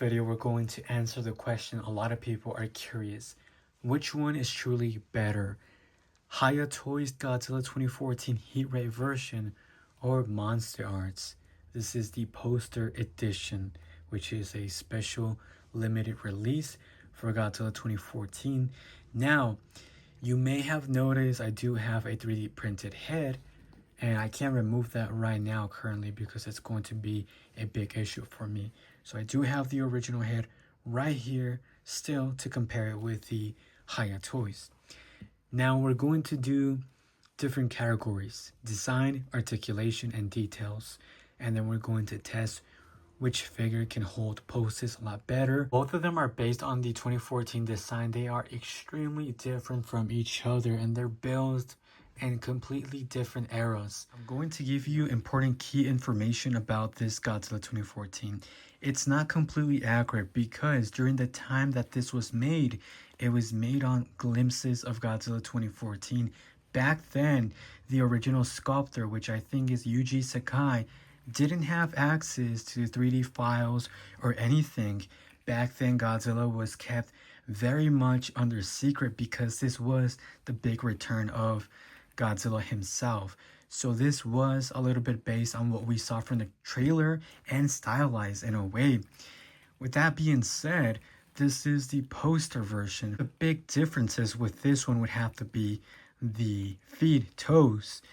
video, we're going to answer the question a lot of people are curious. Which one is truly better? Hiya Toys Godzilla 2014 Heat Ray version or MonsterArts? This is the poster edition, which is a special limited release for Godzilla 2014. Now, you may have noticed I do have a 3D printed head, and I can't remove that right now currently because it's going to be a big issue for me. So I do have the original head right here still to compare it with the Hiya Toys. Now we're going to do different categories: design, articulation, and details. And then we're going to test which figure can hold poses a lot better. Both of them are based on the 2014 design. They are extremely different from each other, and they're built in completely different eras. I'm going to give you important key information about this Godzilla 2014. It's not completely accurate because during the time that this was made, it was made on glimpses of Godzilla 2014. Back then, the original sculptor, which I think is Yuji Sakai, didn't have access to 3D files or anything. Back then, Godzilla was kept very much under secret because this was the big return of Godzilla himself. So this was a little bit based on what we saw from the trailer and stylized in a way. With that being said, this is the poster version. The big differences with this one would have to be the feet, toes.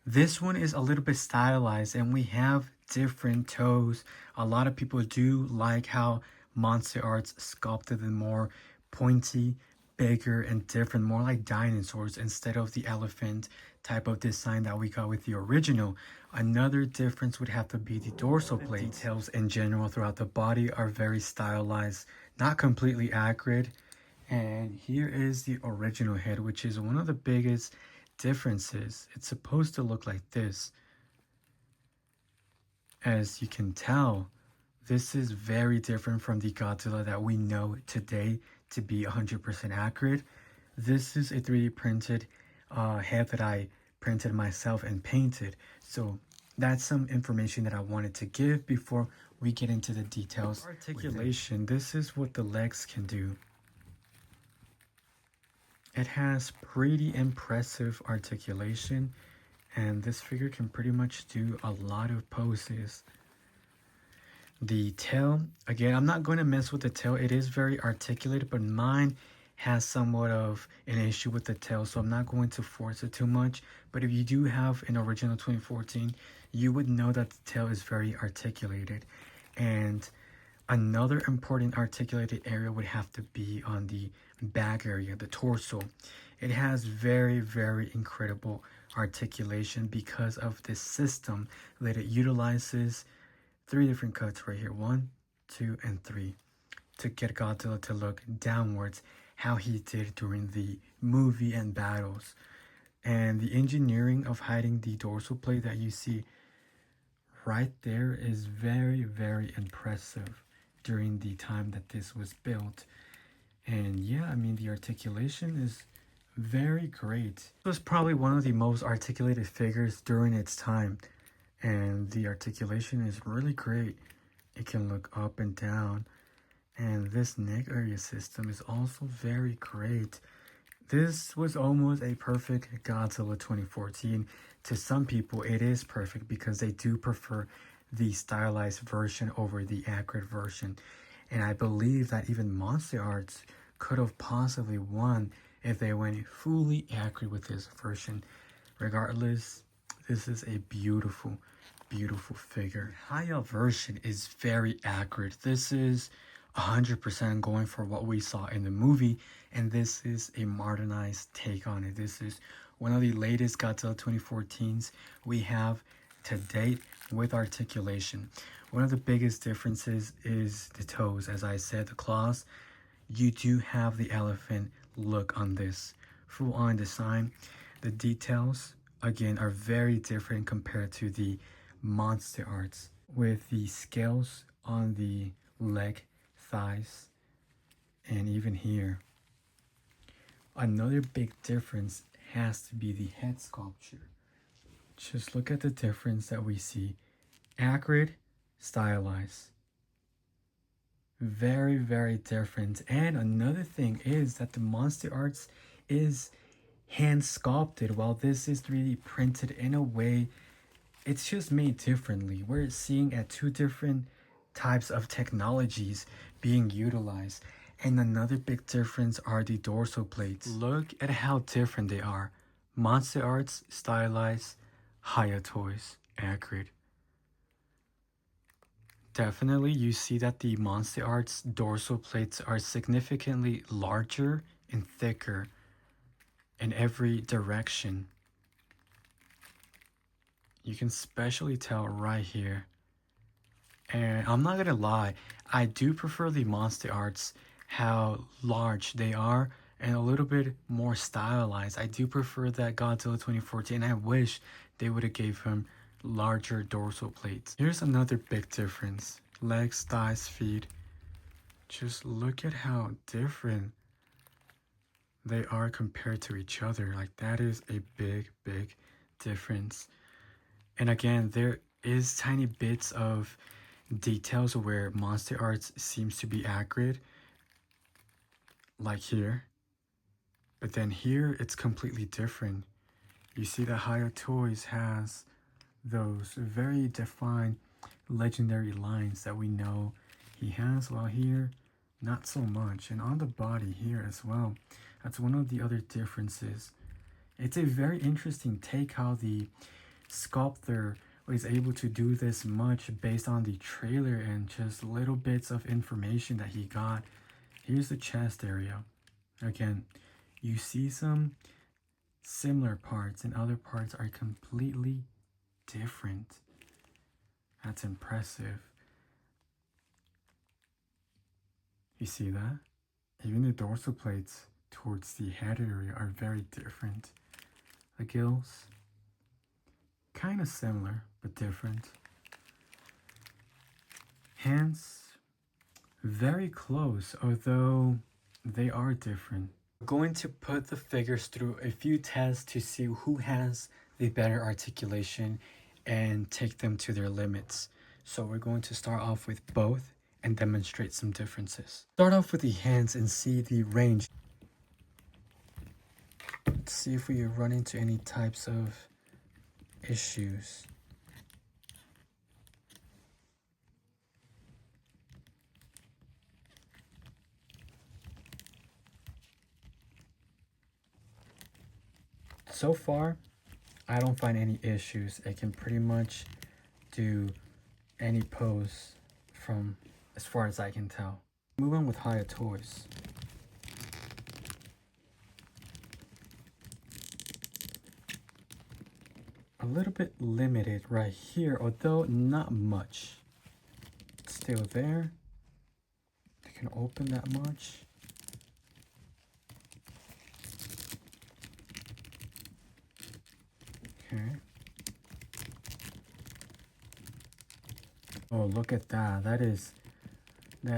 This one is a little bit stylized and we have different toes. A lot of people do like how MonsterArts sculpted them more pointy, bigger, and different, more like dinosaurs instead of the elephant type of design that we got with the original. Another difference would have to be the dorsal plate. Details in general throughout the body are very stylized, not completely accurate. And here is the original head, which is one of the biggest differences. It's supposed to look like this. As you can tell, this is very different from the Godzilla that we know today to be 100% accurate. This is a 3D printed head that I printed myself and painted. So that's some information that I wanted to give before we get into the details. Articulation, this is what the legs can do. It has pretty impressive articulation, and this figure can pretty much do a lot of poses. The tail, again, I'm not going to mess with the tail. It is very articulated, but mine has somewhat of an issue with the tail, so I'm not going to force it too much. But if you do have an original 2014, you would know that the tail is very articulated. And another important articulated area would have to be on the back area, the torso. It has very, very incredible articulation because of this system that it utilizes 3 different cuts right here, 1, 2, and 3, to get Godzilla to look downwards, how he did during the movie and battles. And the engineering of hiding the dorsal plate that you see right there is very, very impressive during the time that this was built. And yeah, I mean, the articulation is very great. It was probably one of the most articulated figures during its time. And the articulation is really great. It can look up and down. And this neck area system is also very great. This was almost a perfect Godzilla 2014. To some people, it is perfect because they do prefer the stylized version over the accurate version. And I believe that even MonsterArts could have possibly won if they went fully accurate with this version. Regardless, this is a beautiful, beautiful figure. Hiya version is very accurate. This is 100% going for what we saw in the movie, and this is a modernized take on it. This is one of the latest Godzilla 2014s we have to date with articulation. One of the biggest differences is the toes. As I said, the claws, you do have the elephant look on this full on design. The details, again, are very different compared to the MonsterArts, with the scales on the leg, thighs, and even here. Another big difference has to be the head sculpture. Just look at the difference that we see. Accurate, stylized. Very, very different. And another thing is that the MonsterArts is hand sculpted, while this is 3D printed. In a way, it's just made differently. We're seeing at two different types of technologies being utilized. And another big difference are the dorsal plates. Look at how different they are. MonsterArts stylized, Hiya toys accurate. Definitely, you see that the MonsterArts dorsal plates are significantly larger and thicker in every direction. You can especially tell right here. And I'm not gonna lie, I do prefer the MonsterArts, how large they are and a little bit more stylized. I do prefer that Godzilla 2014. I wish they would have gave him larger dorsal plates. Here's another big difference. Legs, thighs, feet. Just look at how different they are compared to each other. Like, that is a big, big difference. And again, there is tiny bits of details where MonsterArts seems to be accurate, like here. But then here, it's completely different. You see that Hiya Toys has those very defined legendary lines that we know he has, while here, not so much. And on the body here as well, that's one of the other differences. It's a very interesting take how the sculptor was able to do this much based on the trailer and just little bits of information that he got. Here's the chest area. Again, you see some similar parts and other parts are completely different. That's impressive. You see that? Even the dorsal plates towards the head area are very different. The gills, kind of similar, but different. Hands, very close, although they are different. We're going to put the figures through a few tests to see who has the better articulation and take them to their limits. So we're going to start off with both and demonstrate some differences. Start off with the hands and see the range. Let's see if we run into any types of issues. So far, I don't find any issues. It can pretty much do any pose from as far as I can tell. Move on with Hiya Toys. A little bit limited right here, although not much. It's still there. I can open that much. Okay. Oh, look at that. That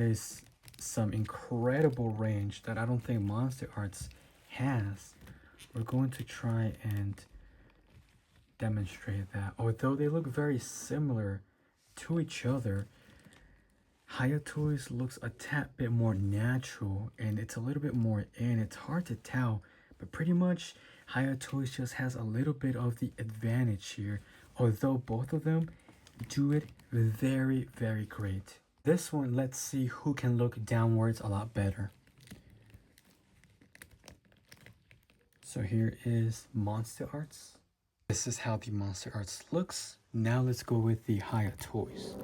is some incredible range that I don't think MonsterArts has. We're going to try and demonstrate that. Although they look very similar to each other, Hiya Toys looks a tad bit more natural and it's a little bit more in. It's hard to tell, but pretty much Hiya Toys just has a little bit of the advantage here, although both of them do it very, very great. This one, let's see who can look downwards a lot better. So here is MonsterArts. This is how the MonsterArts looks. Now let's go with the Hiya Toys.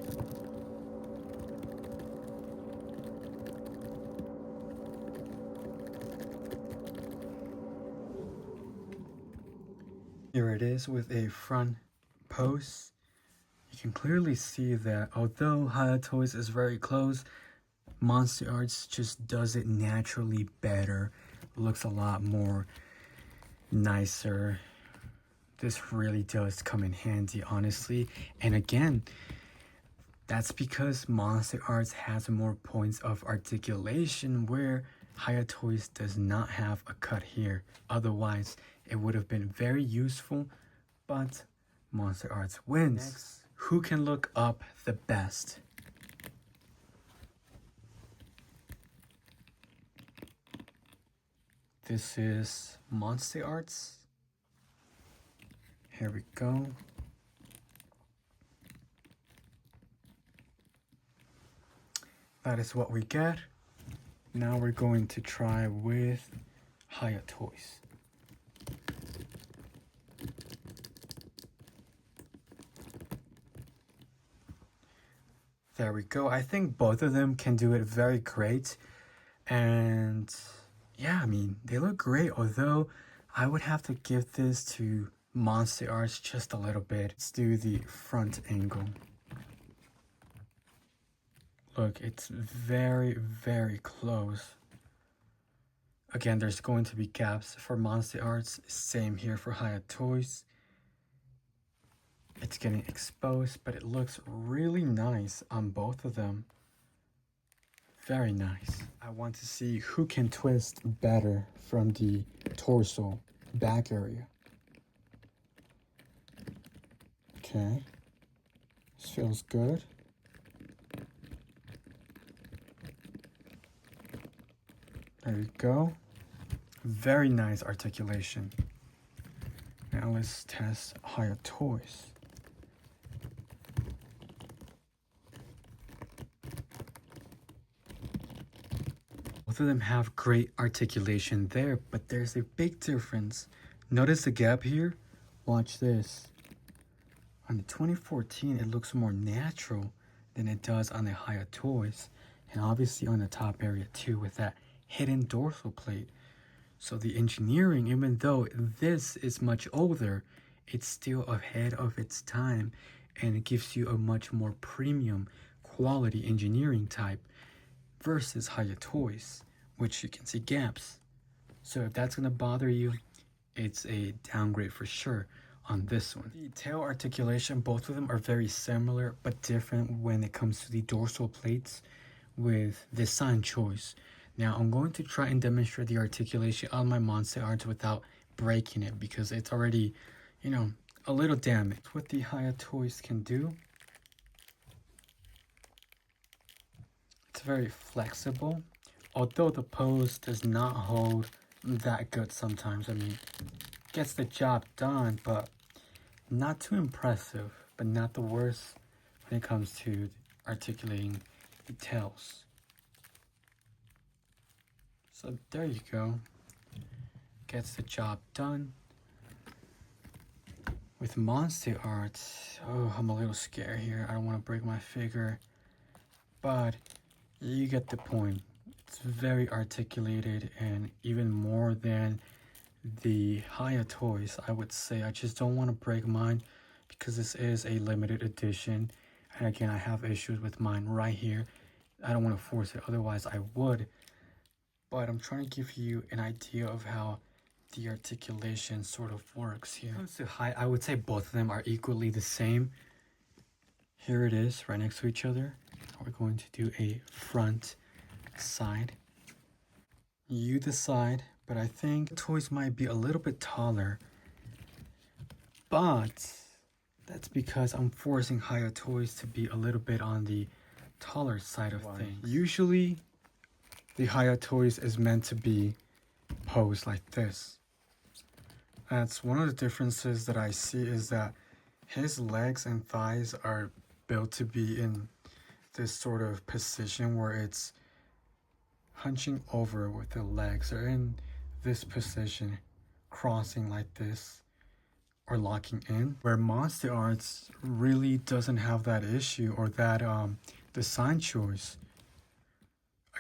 Here it is with a front pose. You can clearly see that although Hiya Toys is very close, MonsterArts just does it naturally better. Looks a lot more nicer. This really does come in handy, honestly. And again, that's because MonsterArts has more points of articulation where Hiya Toys does not have a cut here. Otherwise, it would have been very useful, but MonsterArts wins. Next, who can look up the best? This is MonsterArts. Here we go. That is what we get. Now we're going to try with Hiya toys. There we go. I think both of them can do it very great. And yeah, I mean, they look great, although I would have to give this to MonsterArts just a little bit. Let's do the front angle. Look, it's very, very close. Again, there's going to be gaps for MonsterArts. Same here for Hiya toys. It's getting exposed, but it looks really nice on both of them. Very nice. I want to see who can twist better from the torso back area. Okay. This feels good. There we go. Very nice articulation. Now let's test Hiya toys. Both of them have great articulation there, but there's a big difference. Notice the gap here? Watch this. On the 2014, it looks more natural than it does on the Hiya toys. And obviously on the top area too, with that hidden dorsal plate. So the engineering, even though this is much older, it's still ahead of its time, and it gives you a much more premium quality engineering type versus Hiya toys, which you can see gaps. So if that's gonna bother you, it's a downgrade for sure on this one. The tail articulation, both of them are very similar but different when it comes to the dorsal plates with this sign choice. Now I'm going to try and demonstrate the articulation on my MonsterArts without breaking it because it's already, you know, a little damaged. What the Hiya toys can do, it's very flexible, although the pose does not hold that good sometimes. I mean, gets the job done, but not too impressive, but not the worst when it comes to articulating the tails. So there you go. Gets the job done. With MonsterArts, oh, I'm a little scared here. I don't want to break my figure, but you get the point. It's very articulated, and even more than the Hiya toys, I would say. I just don't want to break mine because this is a limited edition. And again, I have issues with mine right here. I don't want to force it, otherwise I would. But I'm trying to give you an idea of how the articulation sort of works here. When it comes to height, I would say both of them are equally the same. Here it is, right next to each other. We're going to do a front side. You decide, but I think toys might be a little bit taller. But that's because I'm forcing Hiya toys to be a little bit on the taller side of things. Usually, the Hiya toys is meant to be posed like this. That's one of the differences that I see, is that his legs and thighs are built to be in this sort of position where it's hunching over with the legs, or in this position, crossing like this, or locking in. Where MonsterArts really doesn't have that issue or that design choice.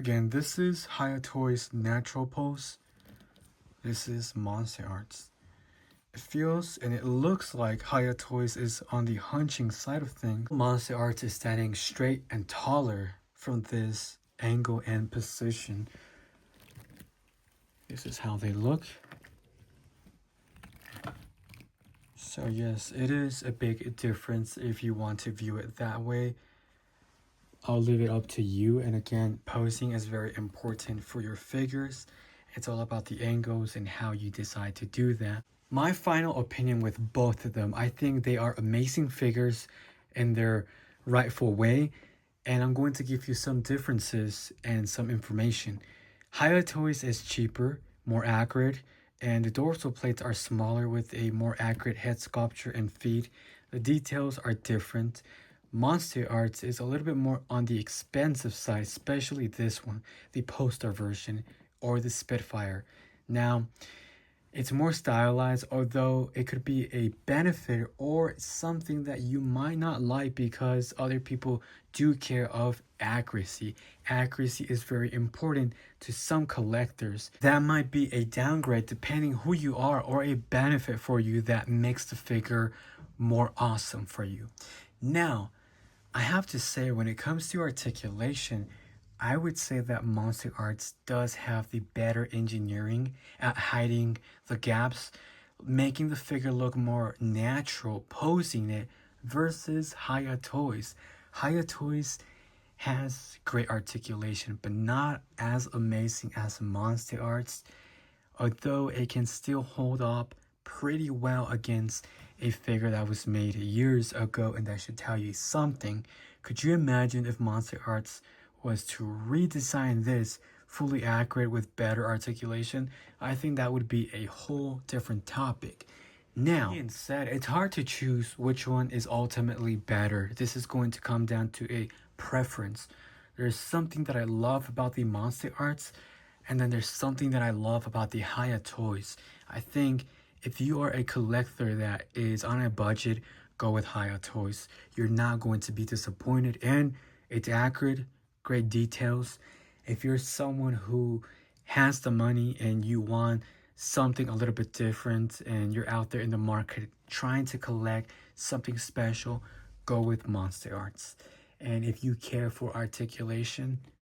Again, this is Hiya toys' natural pose. This is MonsterArts. It feels and it looks like Hiya toys is on the hunching side of things. MonsterArts is standing straight and taller from this angle and position. This is how they look. So yes, it is a big difference if you want to view it that way. I'll leave it up to you. And again, posing is very important for your figures. It's all about the angles and how you decide to do that. My final opinion with both of them, I think they are amazing figures in their rightful way. And I'm going to give you some differences and some information. Hiya toys is cheaper, more accurate, and the dorsal plates are smaller with a more accurate head sculpture and feet. The details are different. MonsterArts is a little bit more on the expensive side, especially this one, the poster version or the Spitfire. Now, it's more stylized, although it could be a benefit or something that you might not like because other people do care of accuracy. Accuracy is very important to some collectors. That might be a downgrade depending who you are, or a benefit for you that makes the figure more awesome for you. Now, I have to say, when it comes to articulation, I would say that MonsterArts does have the better engineering at hiding the gaps, making the figure look more natural, posing it, versus Hiya Toys. Hiya Toys has great articulation, but not as amazing as MonsterArts, although it can still hold up pretty well against a figure that was made years ago, and that should tell you something. Could you imagine if MonsterArts was to redesign this fully accurate with better articulation? I think that would be a whole different topic. Now, being said, it's hard to choose which one is ultimately better. This is going to come down to a preference. There's something that I love about the MonsterArts, and then there's something that I love about the Hiya Toys. I think if you are a collector that is on a budget, go with Hiya Toys. You're not going to be disappointed, and it's accurate, great details. If you're someone who has the money and you want something a little bit different, and you're out there in the market trying to collect something special, go with MonsterArts. And if you care for articulation,